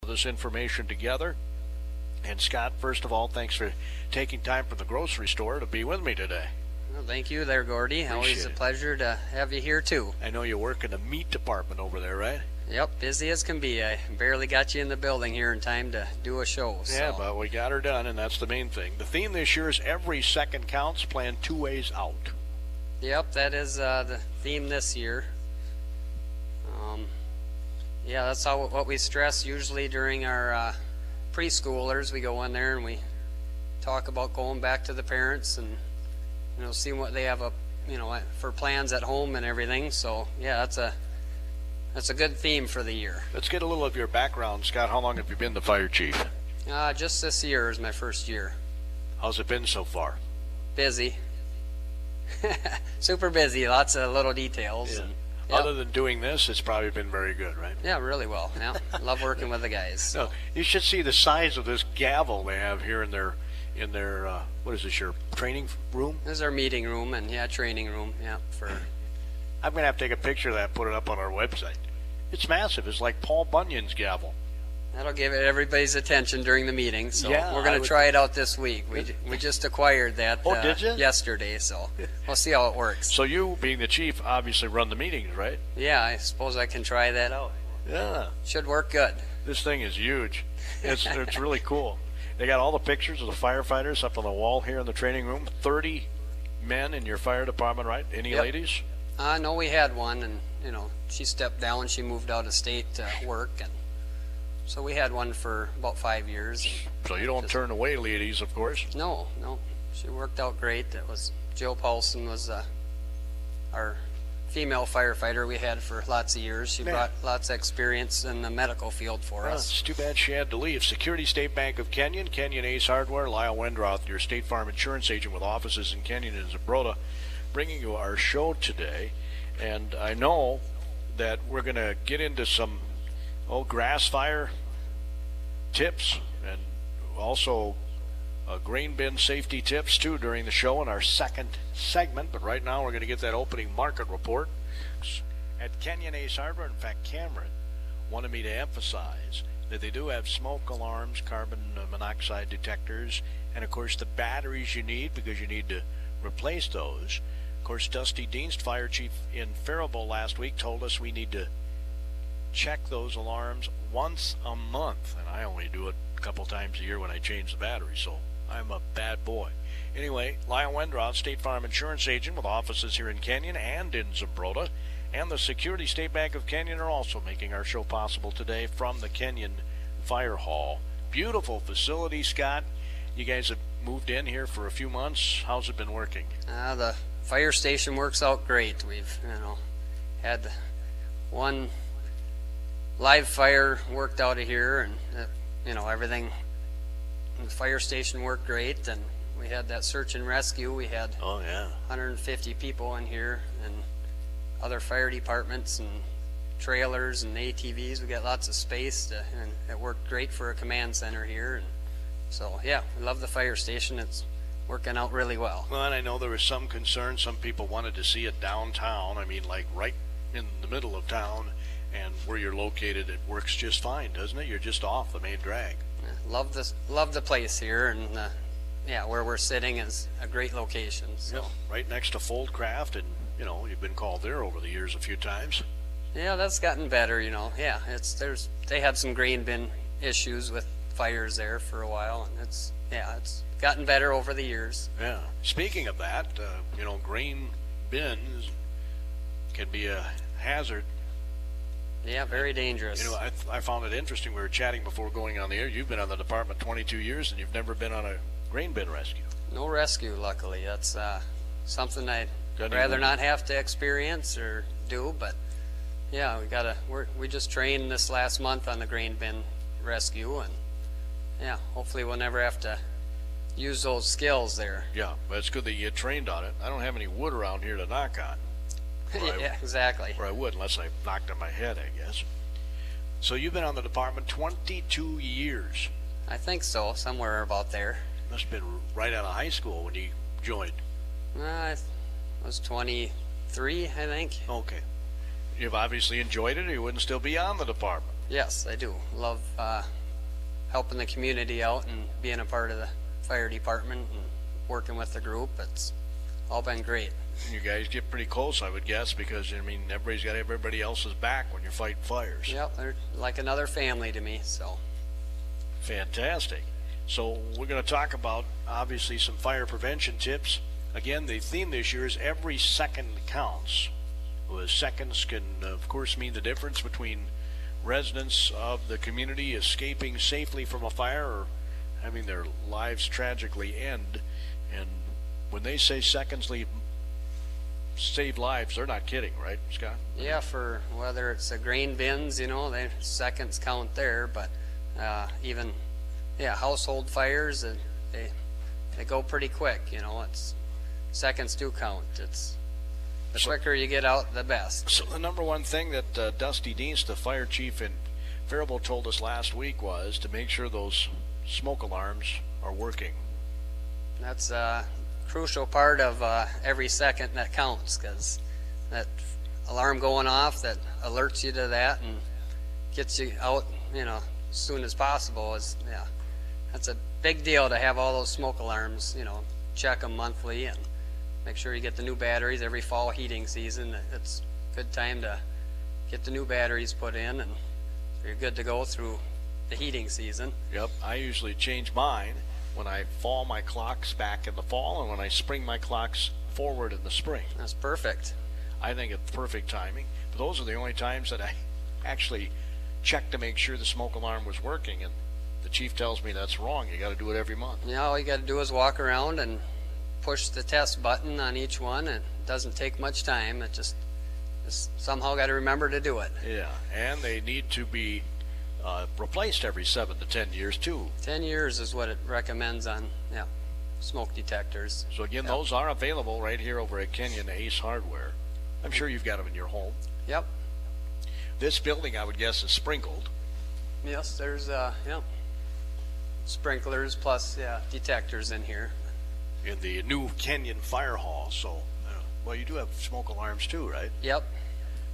of this information together. And Scott, first of all, thanks for taking time from the grocery store to be with me today. Well, thank you there, Gordy. Always a pleasure to have you here, too. I know you work in the meat department over there, right? Yep, busy as can be. I barely got you in the building here in time to do a show. Yeah, but we got her done, and that's the main thing. The theme this year is every second counts, plan 2 ways out. Yep, that is the theme this year. Yeah, that's what we stress usually during our preschoolers. We go in there and we talk about going back to the parents and seeing what they have for plans at home and everything. So yeah, that's a good theme for the year. Let's get a little of your background, Scott. How long have you been the fire chief? Just this year is my first year. How's it been so far? Busy. Super busy. Lots of little details. Yeah. And, yep. Other than doing this, it's probably been very good, right? Yeah, really well. Yeah, love working with the guys. So. No, you should see the size of this gavel they have here in their what is this, your training room? This is our meeting room and training room. Yeah, I'm gonna have to take a picture of that, and put it up on our website. It's massive. It's like Paul Bunyan's gavel. That'll give it everybody's attention during the meeting. So yeah, we're going to try it out this week. We just acquired that did you? yesterday, so we'll see how it works. So you, being the chief, obviously run the meetings, right? Yeah, I suppose I can try that out. Yeah. Should work good. This thing is huge. It's really cool. They got all the pictures of the firefighters up on the wall here in the training room. 30 men in your fire department, right? Any ladies? No, we had one, and she stepped down. She moved out of state to work, and so we had one for about 5 years. So you don't turn away ladies, of course. No, she worked out great. It was Jill Paulson was our female firefighter we had for lots of years. She brought lots of experience in the medical field for us. It's too bad she had to leave. Security State Bank of Kenyon, Kenyon Ace Hardware, Lyle Wendroth, your State Farm insurance agent with offices in Kenyon and Zumbrota, bringing you our show today. And I know that we're going to get into some grass fire tips and also grain bin safety tips too during the show in our second segment. But right now we're going to get that opening market report at Kenyon Ace Hardware. In fact, Cameron wanted me to emphasize that they do have smoke alarms, carbon monoxide detectors, and of course the batteries you need, because you need to replace those. Of course, Dusty Dienst, fire chief in Faribault last week, told us we need to check those alarms once a month, and I only do it a couple times a year when I change the battery, so I'm a bad boy. Anyway, Lyle Wendroth, State Farm insurance agent with offices here in Kenyon and in Zumbrota, and the Security State Bank of Kenyon are also making our show possible today from the Kenyon Fire Hall. Beautiful facility, Scott. You guys have moved in here for a few months. How's it been working? The fire station works out great. We've had one live fire worked out of here, and everything. The fire station worked great, and we had that search and rescue. We had 150 people in here, and other fire departments and trailers and ATVs. We got lots of space, and it worked great for a command center here. And so yeah, we love the fire station. It's working out really well. Well, and I know there was some concern. Some people wanted to see it downtown. I mean, like right in the middle of town, and where you're located, it works just fine, doesn't it? You're just off the main drag. Love the place here, and where we're sitting is a great location. So. Yeah, right next to Foldcraft, and you've been called there over the years a few times. Yeah, that's gotten better. Yeah, they had some grain bin issues with fires there for a while, and it's gotten better over the years. Yeah. Speaking of that, grain bins can be a hazard. Yeah, very dangerous. I found it interesting. We were chatting before going on the air. You've been on the department 22 years, and you've never been on a grain bin rescue. No rescue, luckily. That's something I'd rather not have to experience or do. But yeah, we just trained this last month on the grain bin rescue, and hopefully we'll never have to use those skills there. Yeah, but it's good that you trained on it. I don't have any wood around here to knock on. Yeah, exactly. Or I would, unless I knocked on my head, I guess. So you've been on the department 22 years. I think so, somewhere about there. Must have been right out of high school when you joined. I was 23, I think. Okay. You've obviously enjoyed it, or you wouldn't still be on the department. Yes, I do. Love helping the community out and being a part of the fire department and working with the group. It's all been great. You guys get pretty close, I would guess, because I mean everybody's got everybody else's back when you're fighting fires. Yep, they're like another family to me. So fantastic. So we're going to talk about obviously some fire prevention tips. Again, the theme this year is every second counts. Well, seconds can of course mean the difference between residents of the community escaping safely from a fire or having their lives tragically end. And when they say seconds save lives, they're not kidding, right, Scott? yeah, for whether it's the grain bins, they seconds count there, but even household fires, they go pretty quick. It's seconds do count. It's the quicker you get out, the best. So the number one thing that Dusty Deans, the fire chief in Faribault, told us last week was to make sure those smoke alarms are working. That's a crucial part of every second that counts, because that alarm going off that alerts you to that and gets you out, as soon as possible that's a big deal to have all those smoke alarms, check them monthly and make sure you get the new batteries every fall heating season. It's a good time to get the new batteries put in, and you're good to go through the heating season. Yep, I usually change mine when I fall my clocks back in the fall and when I spring my clocks forward in the spring. That's perfect. I think it's perfect timing. But those are the only times that I actually check to make sure the smoke alarm was working, and the chief tells me that's wrong. You got to do it every month. Yeah, all you got to do is walk around and push the test button on each one, and it doesn't take much time. It just somehow got to remember to do it. Yeah, and they need to be replaced every 7 to 10 years too. 10 years is what it recommends on smoke detectors. So again, those are available right here over at Kenyon Ace Hardware. I'm sure you've got them in your home. Yep. This building, I would guess, is sprinkled. Yes, there's sprinklers plus detectors in here. In the new Kenyon Fire Hall, so well, you do have smoke alarms too, right? Yep.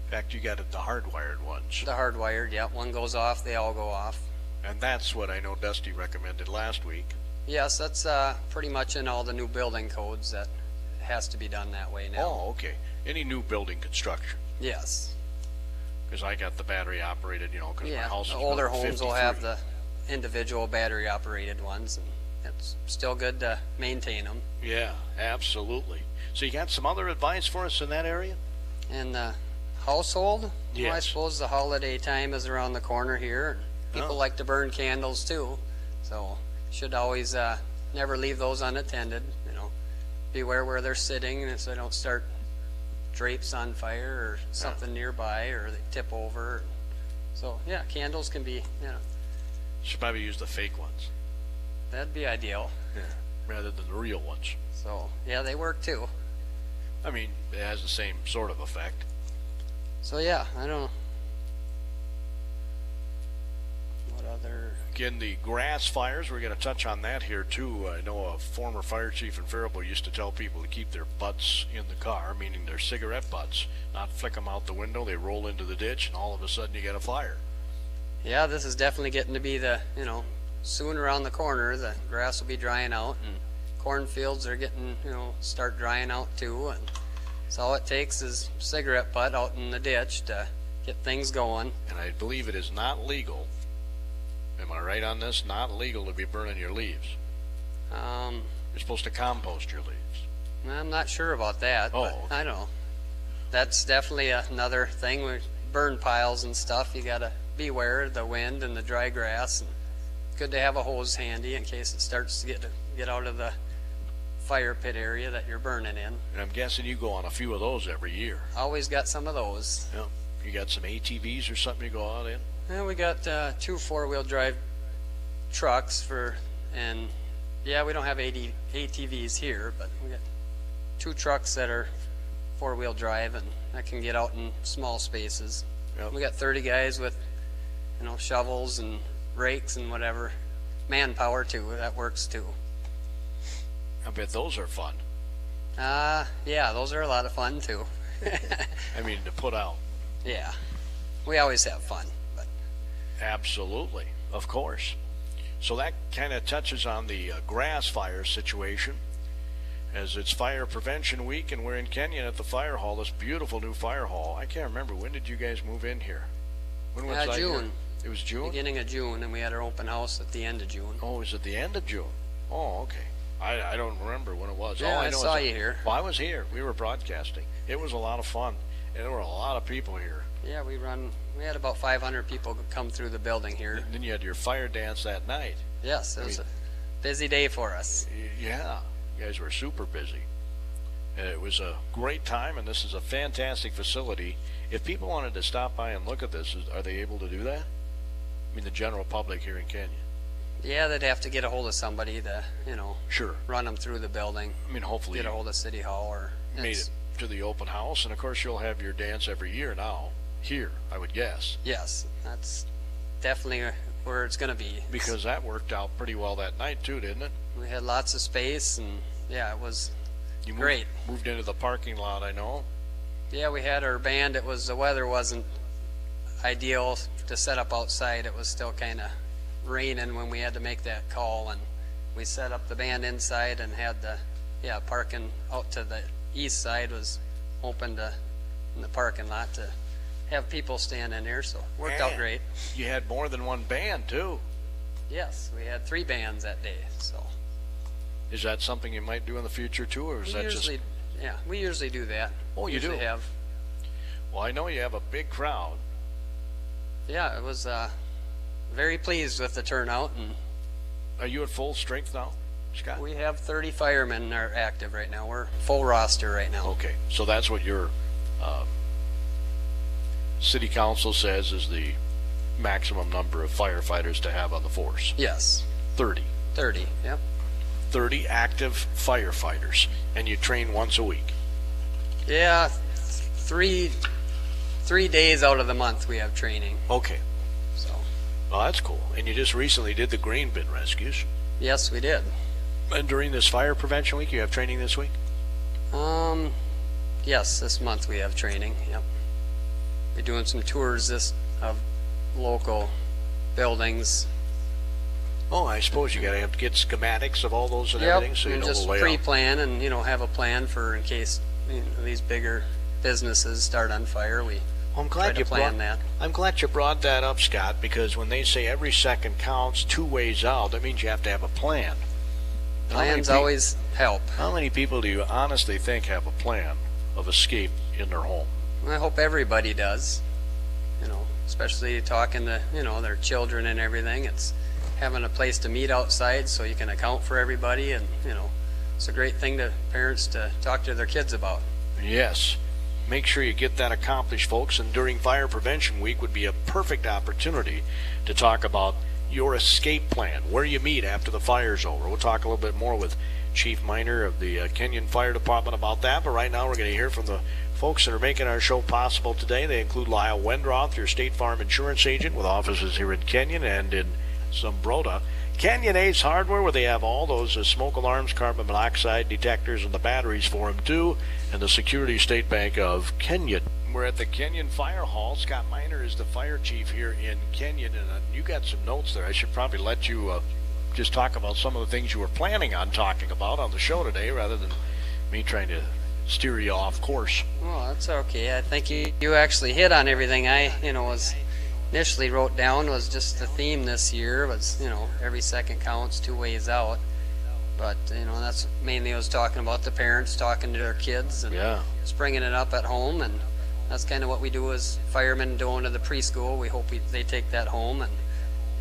In fact, you got the hardwired ones. The hardwired, yep. One goes off, they all go off. And that's what I know Dusty recommended last week. Yes, that's pretty much in all the new building codes that it has to be done that way now. Oh, okay. Any new building construction? Yes. Because I got the battery operated, because my house is the older built in homes will 53. have the individual battery operated ones, and it's still good to maintain them. Yeah, absolutely. So you got some other advice for us in that area? And the household, yes. I suppose the holiday time is around the corner here. People like to burn candles too, so should always never leave those unattended. Beware where they're sitting, so they don't start drapes on fire or something nearby, or they tip over. So yeah, candles can be, Should probably use the fake ones. That'd be ideal. Yeah, rather than the real ones. So yeah, they work too. I mean, it has the same sort of effect. So yeah, I don't know. What other? Again, the grass fires, we're going to touch on that here too. I know a former fire chief in Faribault used to tell people to keep their butts in the car, meaning their cigarette butts, not flick them out the window. They roll into the ditch, and all of a sudden you get a fire. Yeah, this is definitely getting to be the, soon around the corner, the grass will be drying out, and cornfields are getting, start drying out too. And so all it takes is cigarette butt out in the ditch to get things going. And I believe it is not legal. Am I right on this? Not legal to be burning your leaves. You're supposed to compost your leaves. I'm not sure about that, but okay. I don't know. That's definitely another thing with burn piles and stuff. You got to beware of the wind and the dry grass. And good to have a hose handy in case it starts to get out of the fire pit area that you're burning in. And I'm guessing you go on a few of those every year. Always got some of those. Yeah. You got some ATVs or something you go out in? Yeah, we got 2 4-wheel drive trucks and we don't have ATVs here, but we got 2 trucks that are 4-wheel drive and that can get out in small spaces. Yep. We got 30 guys with, shovels and rakes and whatever, manpower too. That works too. I bet those are fun. Yeah, those are a lot of fun too. I mean, to put out. Yeah, we always have fun, but Absolutely, of course. So that kind of touches on the grass fire situation, as it's Fire Prevention Week, and we're in Kenyon at the fire hall, this beautiful new fire hall. I can't remember, when did you guys move in here? When was I June. Here? It was June? Beginning of June, and we had our open house at the end of June. Oh, it was at the end of June. Oh, okay. I don't remember when it was. Yeah, All I know saw is you here. Well, I was here. We were broadcasting. It was a lot of fun, and there were a lot of people here. Yeah, we had about 500 people come through the building here. And then you had your fire dance that night. Yes, it was a busy day for us. Yeah, you guys were super busy. And it was a great time, and this is a fantastic facility. If people wanted to stop by and look at this, are they able to do that? I mean, the general public here in Kenyon. Yeah, they'd have to get a hold of somebody to, Sure. run them through the building. I mean, hopefully Get a hold of City Hall or made it to the open house, and of course you'll have your dance every year now here, I would guess. Yes, that's definitely where it's going to be. Because that worked out pretty well that night too, didn't it? We had lots of space, and yeah, it was great. Moved into the parking lot, I know. Yeah, we had our band. The weather wasn't ideal to set up outside. It was still kind of raining when we had to make that call, and we set up the band inside and had the parking out to the east side was open in the parking lot to have people stand in there, so worked out great. You had more than one band too. Yes, we had 3 bands that day. So is that something you might do in the future too, or is that just? Yeah, we usually do that. Oh, you do? Have. Well, I know you have a big crowd. Yeah, it was very pleased with the turnout. And are you at full strength now, Scott? We have 30 firemen are active right now. We're full roster right now. Okay, so that's what your city council says is the maximum number of firefighters to have on the force. Yes. 30. 30, yep. 30 active firefighters, and you train once a week. Yeah, 3 days out of the month we have training. Okay. So. Well, that's cool. And you just recently did the grain bin rescues. Yes, we did. And during this fire prevention week, you have training this week? Yes, this month we have training. Yep. We're doing some tours of local buildings. Oh, I suppose you gotta have to get schematics of all those and everything, so you know the layout. Just pre-plan and have a plan for in case these bigger businesses start on fire. I'm glad you brought that up, Scott, because when they say every second counts 2 ways out, that means you have to have a plan. Plans always help. How many people do you honestly think have a plan of escape in their home? I hope everybody does. Especially talking to their children and everything. It's having a place to meet outside so you can account for everybody, and it's a great thing to parents to talk to their kids about. Yes. Make sure you get that accomplished, folks, and during Fire Prevention Week would be a perfect opportunity to talk about your escape plan, where you meet after the fire's over. We'll talk a little bit more with Chief Miner of the Kenyon Fire Department about that, but right now we're going to hear from the folks that are making our show possible today. They include Lyle Wendroth, your State Farm insurance agent with offices here in Kenyon and in Zumbrota. Kenyon Ace Hardware, where they have all those smoke alarms, carbon monoxide detectors, and the batteries for them too, and the Security State Bank of Kenyon. We're at the Kenyon Fire Hall. Scott Miner is the fire chief here in Kenyon, and you got some notes there. I should probably let you just talk about some of the things you were planning on talking about on the show today, rather than me trying to steer you off course. Well, that's okay. I think you actually hit on everything I was initially wrote down. Was just the theme this year was every second counts 2 ways out. But that's mainly I was talking about the parents talking to their kids and just bringing it up at home, and that's kind of what we do as firemen going to the preschool. We hope they take that home, and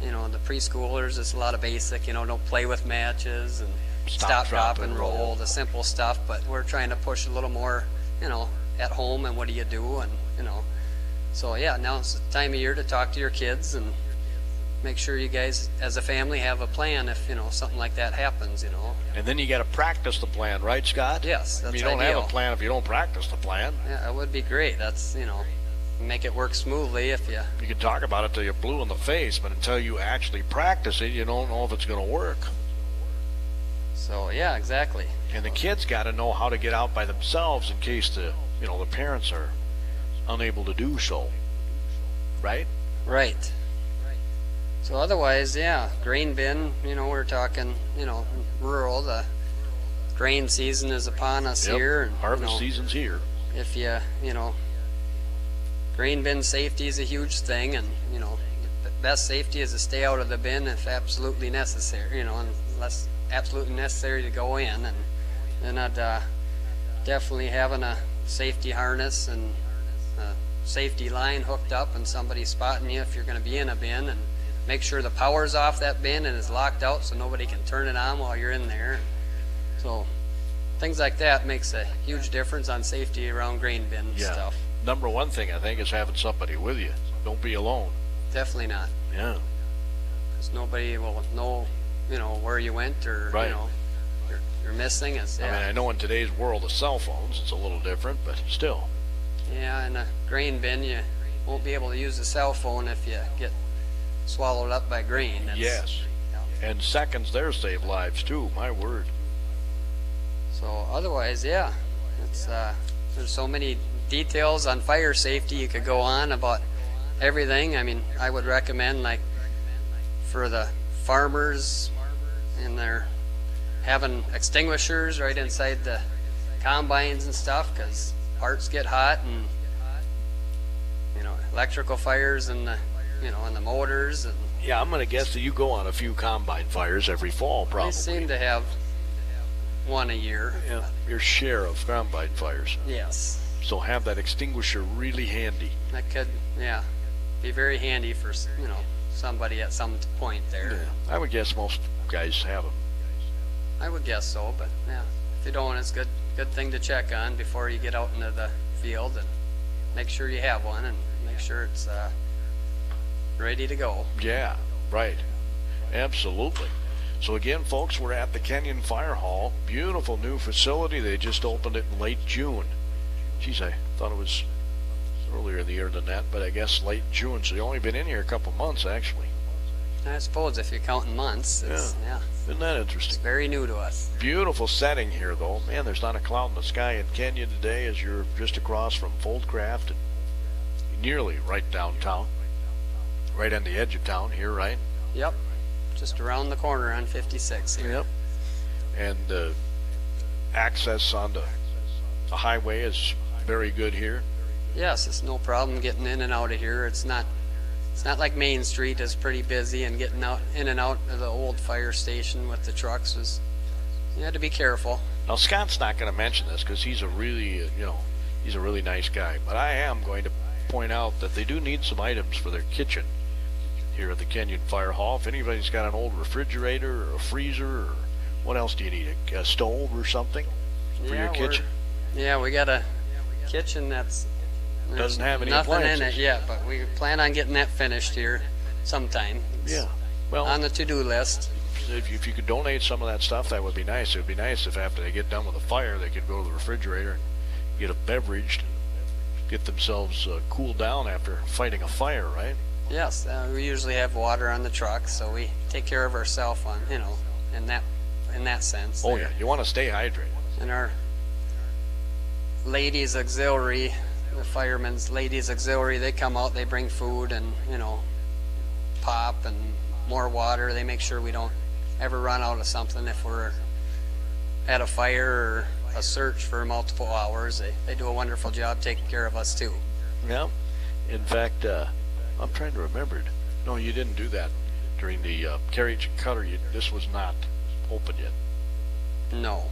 the preschoolers, it's a lot of basic, don't play with matches and stop, drop, and roll, the simple stuff, but we're trying to push a little more, at home, and what do you do, and so yeah, now it's the time of year to talk to your kids and make sure you guys as a family have a plan if something like that happens. And then you got to practice the plan, right, Scott? Yes, that's you don't ideal. have a plan if you don't practice the plan. Yeah, it would be great. That's make it work smoothly if you can talk about it till you're blue in the face, but until you actually practice it, you don't know if it's going to work. So yeah, exactly. And the kids got to know how to get out by themselves in case the parents are unable to do so. Right? Right. So otherwise, yeah, grain bin, we're talking, rural. The grain season is upon us here. And, harvest season's here. If grain bin safety is a huge thing, and, the best safety is to stay out of the bin if absolutely necessary, unless absolutely necessary to go in. And then I'd definitely having a safety harness and a safety line hooked up and somebody spotting you if you're going to be in a bin, and make sure the power's off that bin and is locked out so nobody can turn it on while you're in there. So things like that makes a huge difference on safety around grain bin stuff. Number one thing, I think, is having somebody with you. Don't be alone. Definitely not. Yeah. Because nobody will know, where you went, or, you're missing. I mean, I know in today's world of cell phones, it's a little different, but still. Yeah, in a grain bin, you won't be able to use a cell phone if you get swallowed up by grain. Yes. Yeah. And seconds there save lives too, my word. So otherwise, yeah, it's there's so many details on fire safety you could go on about everything. I mean, I would recommend, like, for the farmers, and they're having extinguishers right inside the combines and stuff, because parts get hot, and electrical fires and the and the motors. And yeah, I'm gonna guess that you go on a few combine fires every fall, probably. They seem to have one a year. Yeah, your share of combine fires. Yes. So have that extinguisher really handy. That could, be very handy for somebody at some point there. Yeah, I would guess most guys have them. I would guess so, but yeah, if you don't, it's good thing to check on before you get out into the field, and make sure you have one, and make sure it's ready to go. Yeah, right. Absolutely. So again, folks, we're at the Kenyon Fire Hall. Beautiful new facility. They just opened it in late June. Geez, I thought it was earlier in the year than that, but I guess late June. So you've only been in here a couple months, actually. I suppose if you're counting months. Yeah. Isn't that interesting? It's very new to us. Beautiful setting here, though. Man, there's not a cloud in the sky in Kenyon today, as you're just across from Foldcraft and nearly right downtown. Right on the edge of town here, right? Yep. Just around the corner on 56 here. Yep. And access on the highway is very good here. Yes, it's no problem getting in and out of here. It's not like Main Street is pretty busy, and getting out in and out of the old fire station with the trucks was, you had to be careful. Now Scott's not going to mention this because he's a really he's a really nice guy, but I am going to point out that they do need some items for their kitchen here at the Kenyon Fire Hall. If anybody's got an old refrigerator or a freezer, or what else do you need? A stove or something for your kitchen? Yeah, we got a kitchen that's doesn't have any nothing appliances in it yet, but we plan on getting that finished here sometime. It's well, on the to-do list. If you could donate some of that stuff, that would be nice. It would be nice if after they get done with the fire, they could go to the refrigerator and get a beverage and get themselves cooled down after fighting a fire, right? Yes, we usually have water on the truck, so we take care of ourselves on, in that sense. Oh yeah, you want to stay hydrated. And our ladies auxiliary, the firemen's ladies auxiliary, they come out, they bring food and pop and more water. They make sure we don't ever run out of something if we're at a fire or a search for multiple hours. They do a wonderful job taking care of us too. Yeah. In fact, I'm trying to remember. No, you didn't do that during the carriage and cutter. This was not open yet. No.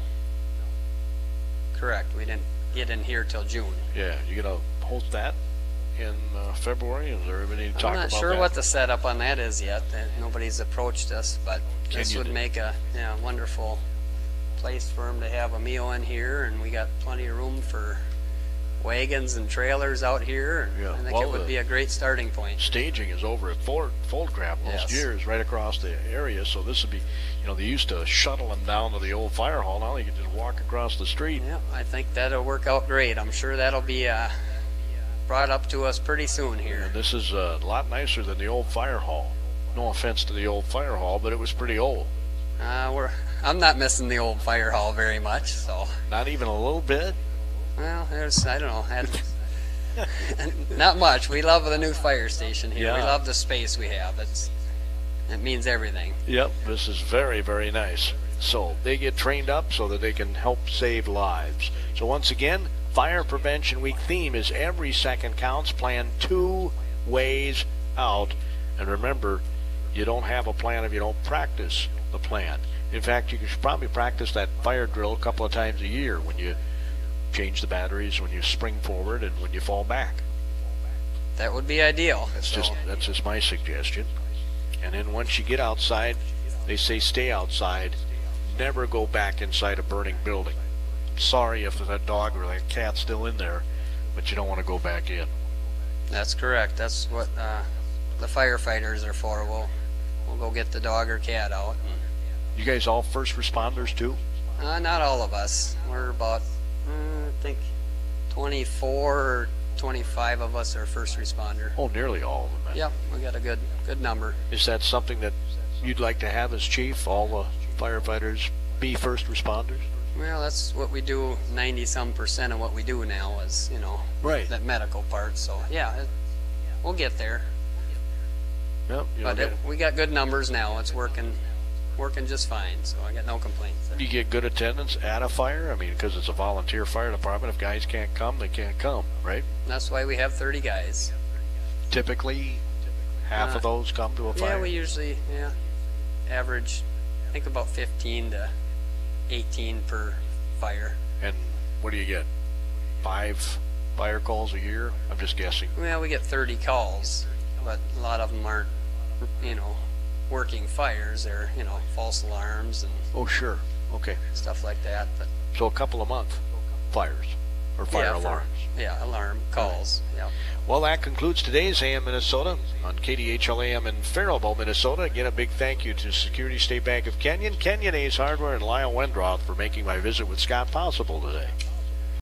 Correct. We didn't get in here till June. Yeah, you gonna host that in February? Is there any talk about that? I'm not sure what the setup on that is yet. Nobody's approached us, but this would make a wonderful place for them to have a meal in here, and we got plenty of room for wagons and trailers out here, and I think it would be a great starting point. Staging is over at Foldcraft most years, right across the area, so this would be, they used to shuttle them down to the old fire hall. Now they can just walk across the street. Yeah, I think that'll work out great. I'm sure that'll be brought up to us pretty soon here. And this is a lot nicer than the old fire hall. No offense to the old fire hall, but it was pretty old. I'm not missing the old fire hall very much, so. Not even a little bit? Well, I don't know. Not much. We love the new fire station here. We love the space we have. It means everything. Yep, this is very, very nice. So they get trained up so that they can help save lives. So once again, Fire Prevention Week theme is every second counts. Plan 2 ways out. And remember, you don't have a plan if you don't practice the plan. In fact, you should probably practice that fire drill a couple of times a year, when you change the batteries, when you spring forward, and when you fall back. That would be ideal. That's just my suggestion. And then once you get outside, they say stay outside. Never go back inside a burning building. I'm sorry if that dog or that cat's still in there, but you don't want to go back in. That's correct. That's what the firefighters are for. We'll go get the dog or cat out. You guys all first responders too? Not all of us. We're about, I think, 24 or 25 of us are first responder. Oh, nearly all of them. Then. Yep, we got a good number. Is that something that you'd like to have as chief, all the firefighters be first responders? Well, that's what we do. 90-some% of what we do now is, right, that medical part. So yeah, we'll get there. Yep, but we got good numbers now. It's working just fine. So I got no complaints there. You get good attendance at a fire? I mean, because it's a volunteer fire department. If guys can't come, they can't come, right? That's why we have 30 guys. Typically, half of those come to a fire? Yeah, we usually, average, I think about 15 to 18 per fire. And what do you get? 5 fire calls a year? I'm just guessing. Well, we get 30 calls, but a lot of them aren't, working fires. They're, false alarms and oh, sure. Okay. stuff like that. But so a couple a month fires or fire alarms. Alarm calls. Yeah. Well, that concludes today's AM Minnesota on KDHL-AM in Faribault, Minnesota. Again, a big thank you to Security State Bank of Kenyon, Kenyon Ace Hardware, and Lyle Wendroth for making my visit with Scott possible today.